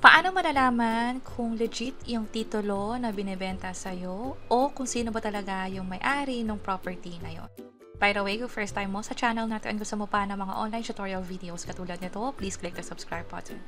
Paano malalaman kung legit yung titulo na binebenta sa'yo o kung sino ba talaga yung may-ari ng property na yon? By the way, kung first time mo sa channel natin at gusto mo pa ng mga online tutorial videos katulad nito, please click the subscribe button.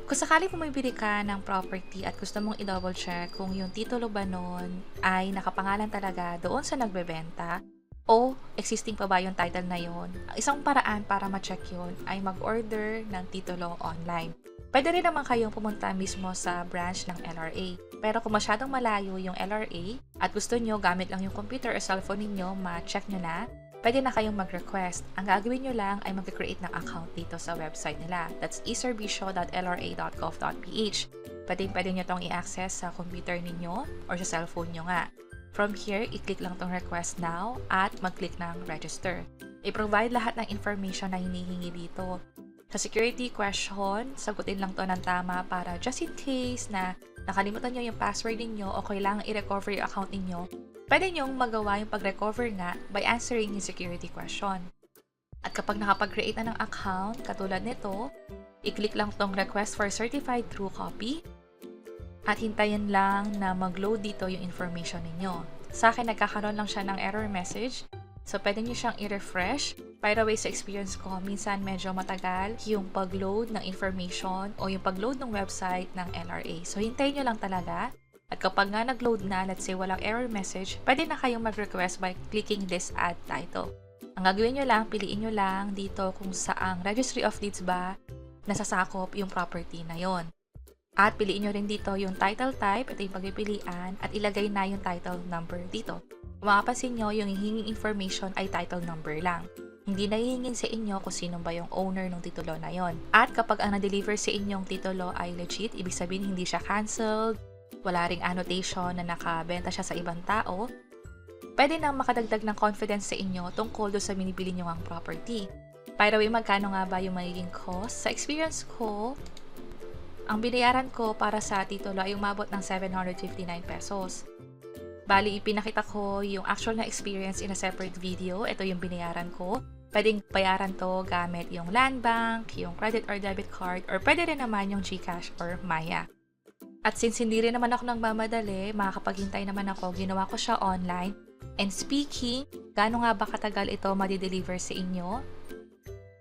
Kung sakaling bumibili ka ng property at gusto mong i-double check kung yung titulo ba nun ay nakapangalan talaga doon sa nagbebenta o existing pa ba yung title na yon, isang paraan para ma-check yun ay mag-order ng titulo online. Pwede rin naman kayong pumunta mismo sa branch ng LRA. Pero kung masyadong malayo yung LRA at gusto nyo gamit lang yung computer o cellphone ninyo, ma-check nyo na, pwede na kayong mag-request. Ang gagawin nyo lang ay mag-create ng account dito sa website nila. That's eservicio.lra.gov.ph. Pwede nyo tong i-access sa computer ninyo or sa cellphone nyo nga. From here, i-click lang tong request now at mag-click ng register. I-provide lahat ng information na hinihingi dito. Sa security question, sagutin lang to ng tama para just in case na nakalimutan nyo yung password ninyo o kailangan i-recover yung account ninyo, pwede nyong magawa yung pag-recover nga by answering yung security question. At kapag nakapag-create na ng account, katulad nito, i-click lang tong request for certified true copy at hintayin lang na mag-load dito yung information ninyo. Sa akin, nagkakaroon lang siya ng error message. So, pwede nyo siyang i-refresh. By the way, sa experience ko, minsan medyo matagal yung pag-load ng information o yung pag-load ng website ng LRA. So, hintayin nyo lang talaga. At kapag nga nag-load na, let's say walang error message, pwede na kayong mag-request by clicking this add title. Ang gagawin nyo lang, piliin nyo lang dito kung saang registry of deeds ba nasasakop yung property na yon. At piliin nyo rin dito yung title type, ito yung pagpipilian, at ilagay na yung title number dito. Kung makapansin nyo, yung hihinging information ay title number lang. Hindi na hihingin sa inyo kung sino ba yung owner ng titulo na yon. At kapag ang na-deliver sa inyong titulo ay legit, ibig sabihin hindi siya cancelled, wala ring annotation na nakabenta siya sa ibang tao, pwede nang makadagdag ng confidence sa inyo tungkol doon sa binibili nyo ang property. By the way, magkano nga ba yung magiging cost? Sa experience ko, ang binayaran ko para sa titulo ay umabot ng 759 pesos. Bali, ipinakita ko yung actual na experience in a separate video. Ito yung binayaran ko. Pwedeng bayaran to gamit yung land bank, yung credit or debit card, or pwede rin naman yung GCash or Maya. At since hindi rin naman ako nagmamadali, makakapaghintay naman ako, ginawa ko siya online. And speaking, gaano nga ba katagal ito madideliver sa inyo?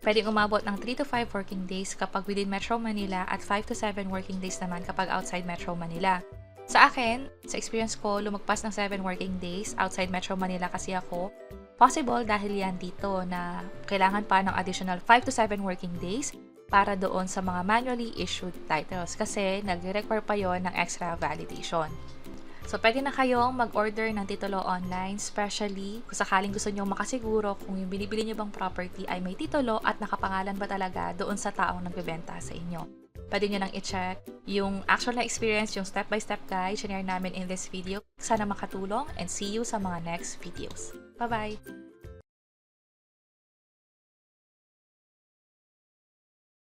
Pwedeng umabot ng 3 to 5 working days kapag within Metro Manila at 5 to 7 working days naman kapag outside Metro Manila. Sa akin, sa experience ko, lumagpas ng 7 working days outside Metro Manila kasi ako. Possible dahil yan dito na kailangan pa ng additional 5 to 7 working days para doon sa mga manually issued titles kasi nag-require pa yon ng extra validation. So, pwede na kayong mag-order ng titulo online, especially kung sakaling gusto nyo makasiguro kung yung binibili nyo bang property ay may titulo at nakapangalan ba talaga doon sa taong nagbebenta sa inyo. Pwede nyo nang i-check yung actual na experience, yung step-by-step guide, share namin in this video. Sana makatulong and see you sa mga next videos. Bye-bye!